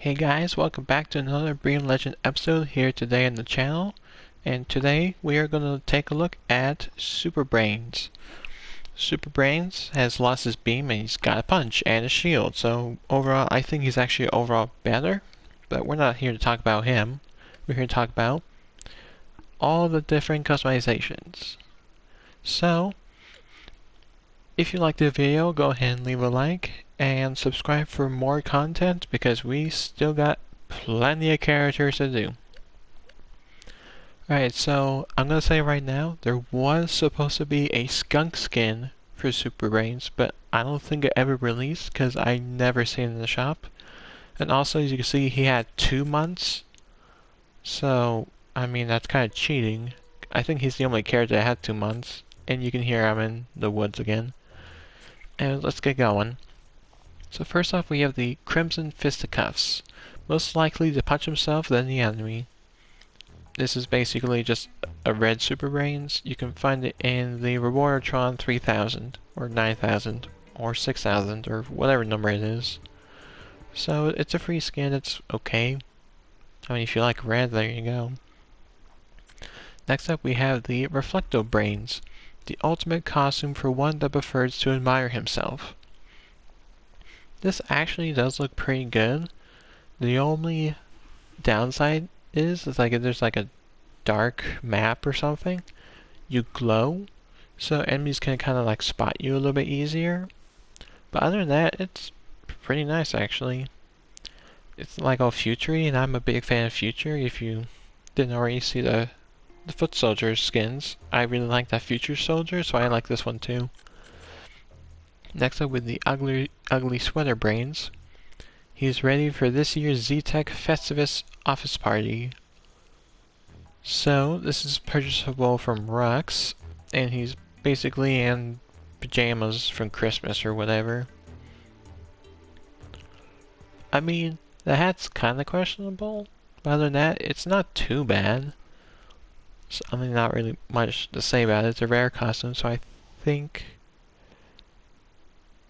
Hey guys, welcome back to another Brainz Legend episode here today on the channel. And today we are going to take a look at Super Brainz. Super Brainz has lost his beam and he's got a punch and a shield. So overall, I think he's actually overall better. But we're not here to talk about him. We're here to talk about all the different customizations. So, if you liked the video, go ahead and leave a like and subscribe for more content because we still got plenty of characters to do. Alright, so I'm gonna say right now, there was supposed to be a skunk skin for Super Brainz, but I don't think it ever released because I never seen it in the shop. And also, as you can see, he had 2 months. So, I mean, that's kind of cheating. I think he's the only character that had 2 months. And you can hear I'm in the woods again. And let's get going. So first off, we have the Crimson Fisticuffs. Most likely to punch himself than the enemy. This is basically just a red Super Brainz. You can find it in the Rewardatron 3000, or 9000, or 6000, or whatever number it is. So it's a free skin, it's okay. I mean, if you like red, there you go. Next up, we have the Reflecto Brainz. The ultimate costume for one that prefers to admire himself. This actually does look pretty good. The only downside is like if there's like a dark map or something, you glow, so enemies can kind of like spot you a little bit easier. But other than that, it's pretty nice actually. It's like all futury, and I'm a big fan of future. If you didn't already see the foot soldier skins, I really like that future soldier, so I like this one too. Next up with the ugly sweater Brainz. He's ready for this year's Z-Tech Festivus office party. So this is purchasable from Rux, and he's basically in pajamas from Christmas or whatever. I mean, the hat's kinda questionable, but other than that, it's not too bad. So, I mean, not really much to say about it. It's a rare costume, so I think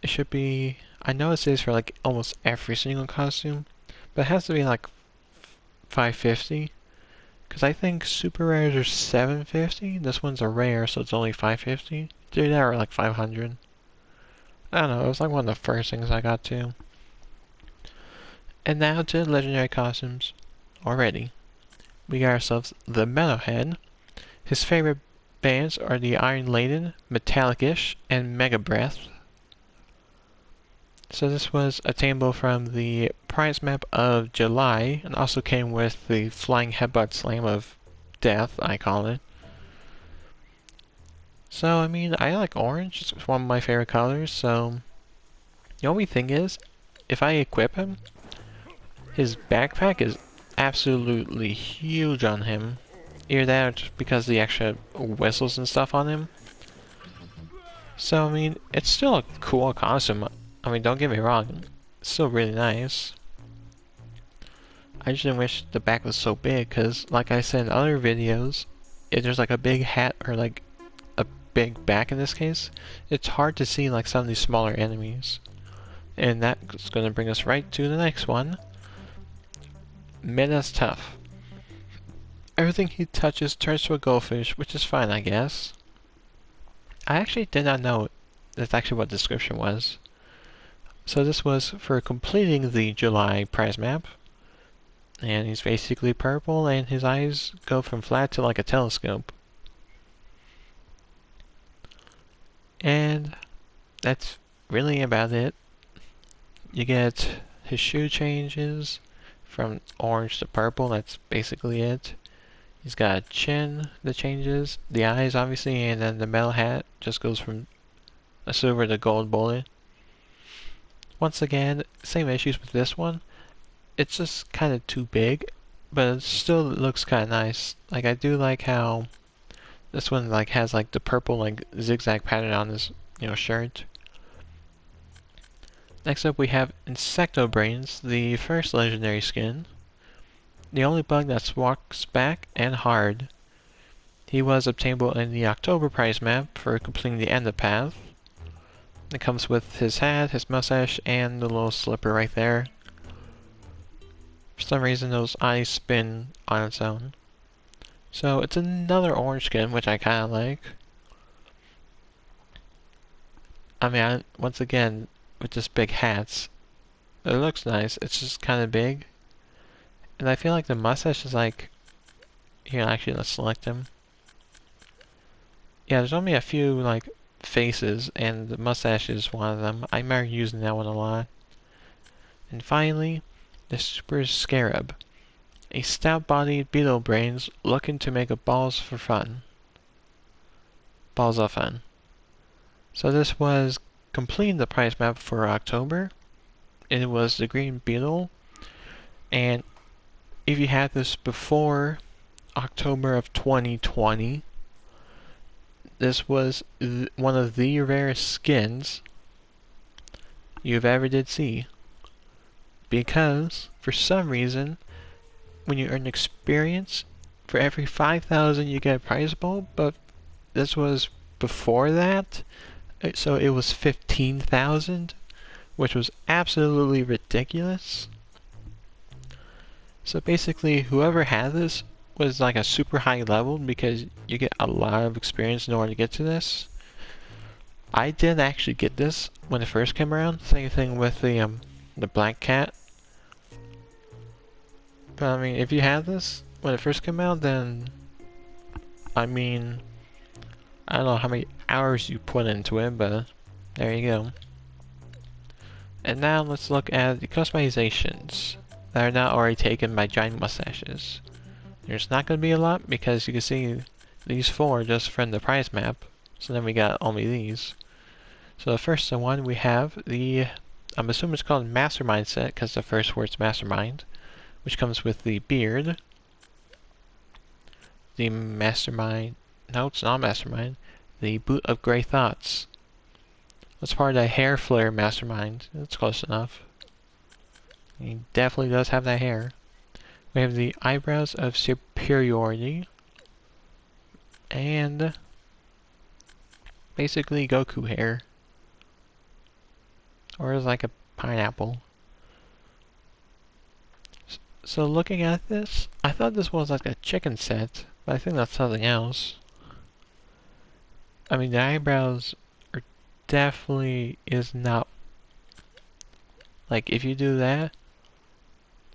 it should be, I know it says for like almost every single costume, but it has to be like 550. Because I think super rares are 750. This one's a rare, so it's only 550. Dude, that were like 500. I don't know, it was like one of the first things I got to. And now to legendary costumes. Already. We got ourselves the Metalhead. His favorite bands are the Iron Laden, Metallic-ish, and Mega Breath. So this was attainable from the prize map of July, and also came with the Flying Headbutt Slam of Death, I call it. So, I mean, I like orange, it's one of my favorite colors, so the only thing is, if I equip him, his backpack is absolutely huge on him. Either that or just because of the extra whistles and stuff on him. So, I mean, it's still a cool costume. I mean, don't get me wrong, it's still really nice. I just didn't wish the back was so big, because like I said in other videos, if there's like a big hat or like a big back in this case, it's hard to see like some of these smaller enemies. And that's going to bring us right to the next one. Menace Tough. Everything he touches turns to a goldfish, which is fine, I guess. I actually did not know that's actually what the description was. So this was for completing the July prize map. And he's basically purple, and his eyes go from flat to like a telescope. And that's really about it. You get his shoe changes from orange to purple, that's basically it. He's got a chin that changes, the eyes obviously, and then the metal hat just goes from a silver to gold bullet. Once again, same issues with this one. It's just kind of too big, but it still looks kind of nice. Like, I do like how this one like has like the purple like zigzag pattern on his, shirt. Next up we have Insecto Brainz, the first legendary skin. The only bug that walks back and hard. He was obtainable in the October prize map for completing the End of Path. It comes with his hat, his mustache, and the little slipper right there. For some reason, those eyes spin on its own. So it's another orange skin, which I kind of like. I mean, once again, with just big hats, it looks nice. It's just kind of big. And I feel like the mustache is like... Here, actually, let's select him. Yeah, there's only a few, like, faces, and the mustache is one of them. I remember using that one a lot. And finally, the Super Scarab. A stout-bodied beetle brains looking to make a balls for fun. Balls of fun. So this was completing the price map for October. It was the green beetle. And if you had this before October of 2020, this was one of the rarest skins you've ever did see. Because, for some reason, when you earn experience, for every 5,000 you get a prize bulb, but this was before that, so it was 15,000, which was absolutely ridiculous. So basically, whoever had this was like a super high level because you get a lot of experience in order to get to this. I did actually get this when it first came around. Same thing with the black cat. But I mean, if you had this when it first came out, then I mean, I don't know how many hours you put into it, but there you go. And now let's look at the customizations that are not already taken by giant mustaches. There's not going to be a lot because you can see these four just from the prize map. So then we got only these. So the first one we have the, I'm assuming it's called Mastermind set because the first word's Mastermind, which comes with the beard. The Mastermind, no it's not Mastermind, the Boot of Grey Thoughts. That's part of the hair flare Mastermind. That's close enough. He definitely does have that hair. We have the Eyebrows of Superiority. And basically Goku hair. Or is like a pineapple. So looking at this, I thought this was like a chicken set, but I think that's something else. I mean, the eyebrows are definitely is not... Like, if you do that,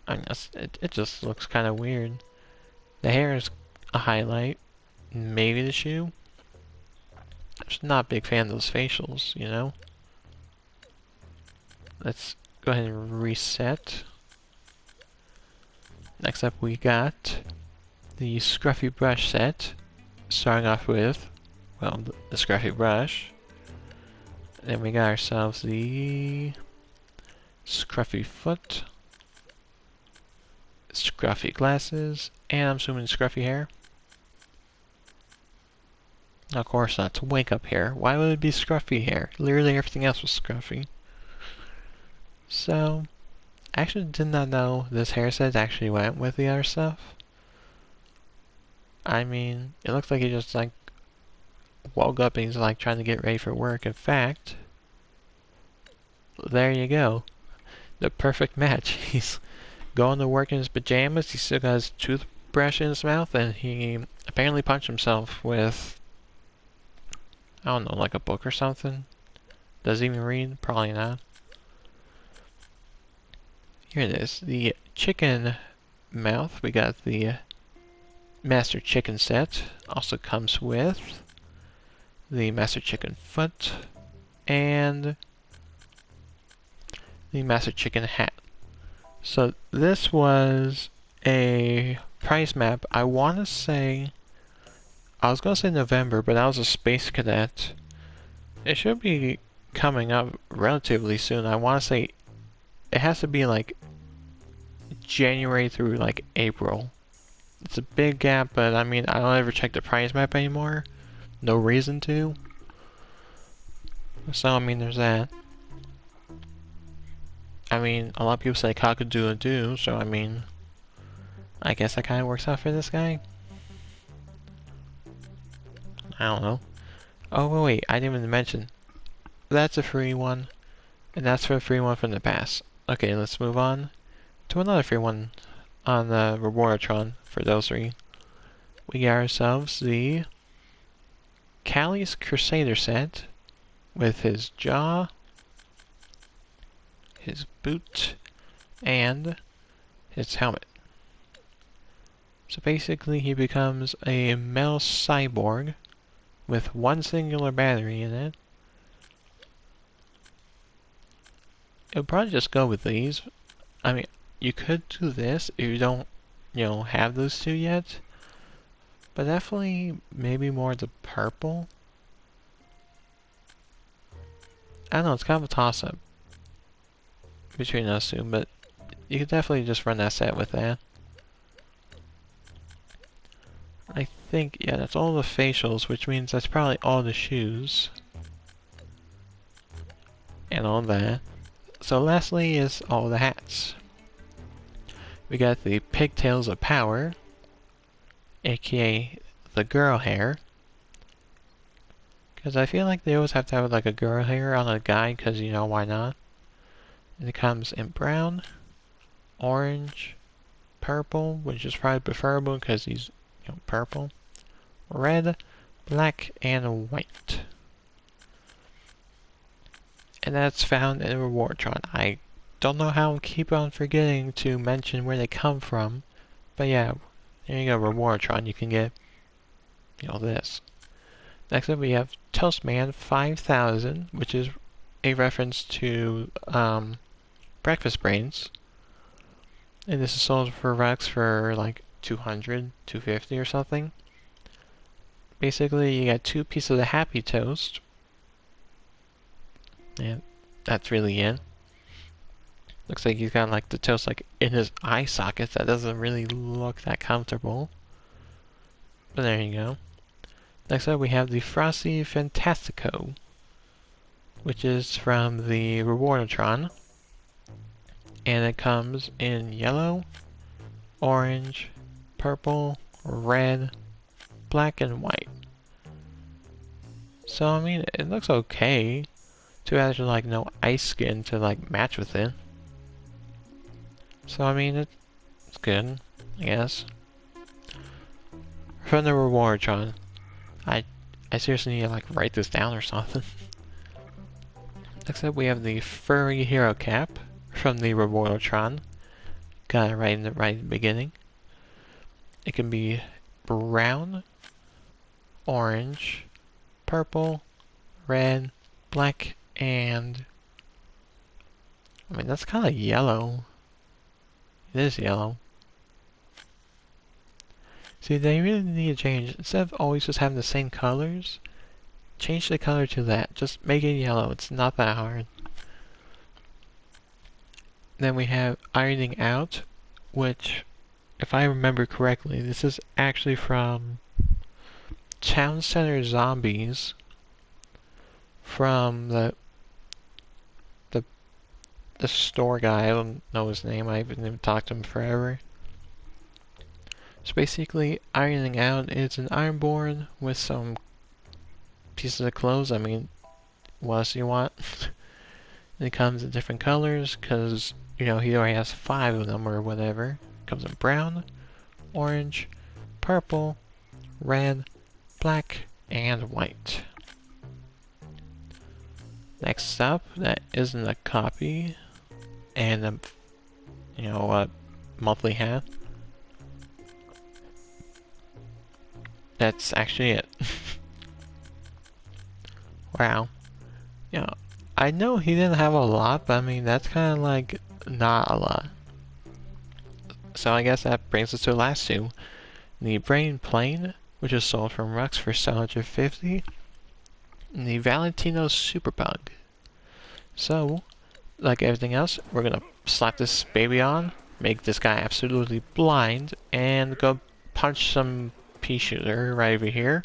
I mean, it just looks kind of weird. The hair is a highlight. Maybe the shoe. I'm just not a big fan of those facials, you know? Let's go ahead and reset. Next up we got the Scruffy Brush set. Starting off with, well, the Scruffy Brush. Then we got ourselves the Scruffy Foot. Scruffy glasses, and I'm assuming scruffy hair. Of course not, it's wake up hair. Why would it be scruffy hair? Literally everything else was scruffy. So, I actually did not know this hair set actually went with the other stuff. I mean, it looks like he just like woke up and he's like trying to get ready for work. In fact, there you go. The perfect match. He's going to work in his pajamas, he still got his toothbrush in his mouth, and he apparently punched himself with, I don't know, like a book or something. Does he even read? Probably not. Here it is, the chicken mouth. We got the Master Chicken set. Also comes with the Master Chicken foot and the Master Chicken hat. So this was a price map, I want to say, I was going to say November, but that was a Space Cadet. It should be coming up relatively soon. I want to say it has to be like January through like April. It's a big gap, but I mean, I don't ever check the price map anymore. No reason to. So I mean, there's that. I mean, a lot of people say cock-a-doodle-doo, so I mean, I guess that kind of works out for this guy. I don't know. Oh, wait, I didn't even mention. That's a free one, and that's for a free one from the past. Okay, let's move on to another free one on the Rewardatron for those three. We got ourselves the Callie's Crusader set with his jaw, his boot, and his helmet. So basically he becomes a metal cyborg with one singular battery in it. It would probably just go with these. I mean, you could do this if you don't, have those two yet. But definitely maybe more the purple. I don't know, it's kind of a toss-up between those two, but you could definitely just run that set with that. I think, yeah, that's all the facials, which means that's probably all the shoes. And all that. So lastly is all the hats. We got the Pigtails of Power, aka the girl hair. Because I feel like they always have to have like a girl hair on a guy, because why not? And it comes in brown, orange, purple, which is probably preferable because he's purple, red, black, and white. And that's found in Rewardatron. I don't know how I keep on forgetting to mention where they come from, but yeah, there you go, Rewardatron. You can get, this. Next up we have Toastman 5000, which is a reference to breakfast brains. And this is sold for Rex for like 200, 250 or something. Basically, you got two pieces of the Happy Toast. And that's really it. Looks like he's got like the toast like in his eye sockets. That doesn't really look that comfortable. But there you go. Next up we have the Frosty Fantastico, which is from the Rewardatron. And it comes in yellow, orange, purple, red, black, and white. So I mean, it looks okay. Too bad there's like no ice skin to like match with it. So I mean, it's good, I guess. From the Rewardatron, I seriously need to like write this down or something. Next up we have the Furry Hero Cap from the Rewardatron. Got it right in the right beginning. It can be brown, orange, purple, red, black, and I mean that's kind of yellow. It is yellow. See, they really need to change. Instead of always just having the same colors, change the color to that. Just make it yellow. It's not that hard. Then we have Ironing Out, which, if I remember correctly, this is actually from Town Center Zombies from the store guy. I don't know his name. I haven't even talked to him forever. So basically, Ironing Out is an Ironborn with some pieces of clothes. I mean, what else do you want? And it comes in different colors because, he already has 5 of them or whatever. It comes in brown, orange, purple, red, black, and white. Next up, that isn't a copy, and a, monthly hat. That's actually it. Wow. I know he didn't have a lot, but I mean, that's kind of like not a lot. So I guess that brings us to the last two. The Brain Plane, which is sold from Rux for 750. And the Valentino Superbug. So, like everything else, we're gonna slap this baby on, make this guy absolutely blind, and go punch some pea shooter right over here.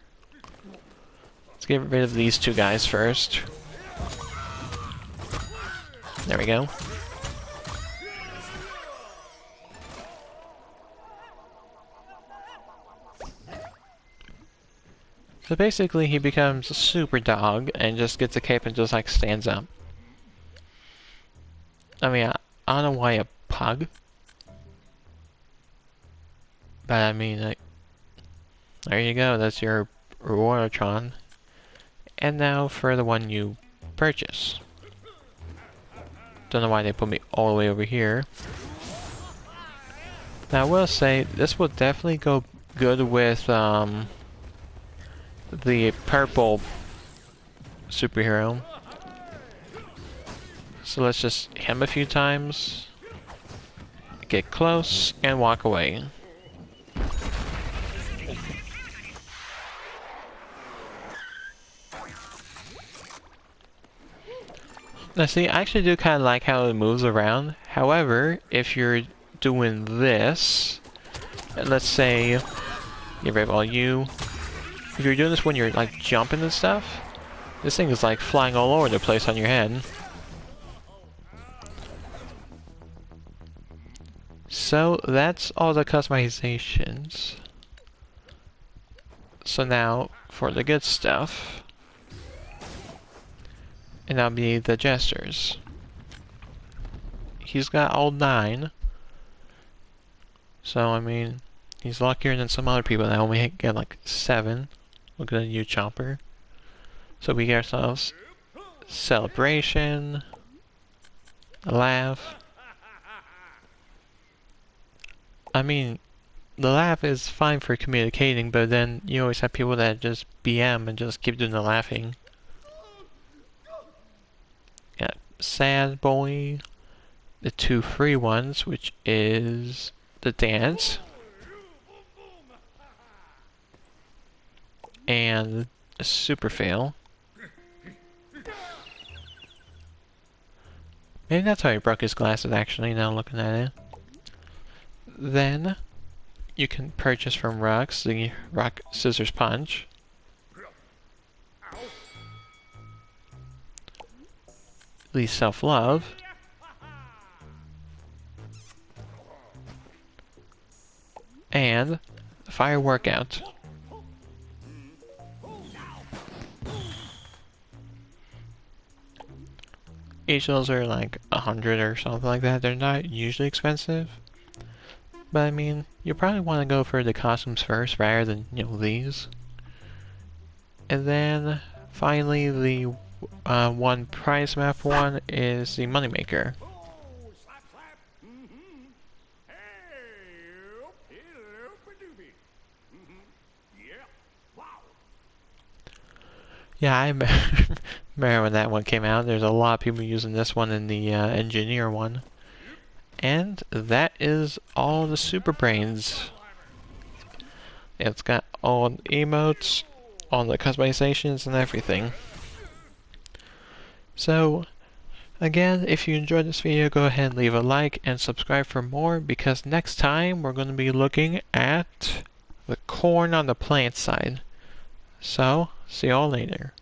Let's get rid of these two guys first. There we go. So basically he becomes a super dog and just gets a cape and just like stands up. I mean, I don't know why a pug. But I mean, like, there you go, that's your Rewardtron. And now for the one you purchase. Don't know why they put me all the way over here. Now I will say, this will definitely go good with the purple superhero. So let's just hit him a few times, get close, and walk away. Now see, I actually do kind of like how it moves around. However, if you're doing this, and let's say, get rid of all you. If you're doing this when you're like jumping and stuff, this thing is like flying all over the place on your head. So that's all the customizations. So now for the good stuff. And that'll be the gestures. He's got all 9. So I mean, he's luckier than some other people that only get like 7. Look at you, Chomper. So we get ourselves celebration, a laugh. I mean, the laugh is fine for communicating, but then you always have people that just BM and just keep doing the laughing. Yeah, sad boy. The 2 free ones, which is the dance and a super fail. Maybe that's how he broke his glasses, actually, now looking at it. Then you can purchase from Rux the rock scissors punch. The self-love. And the fire workout. Each of those are like 100 or something like that. They're not usually expensive. But I mean, you probably want to go for the costumes first rather than, you know, these. And then finally the one prize map one is the moneymaker. Yeah, I remember when that one came out. There's a lot of people using this one in the engineer one. And that is all the Super Brainz. It's got all the emotes, all the customizations, and everything. So, again, if you enjoyed this video, go ahead and leave a like and subscribe for more, because next time we're going to be looking at the corn on the plant side. So, see y'all later.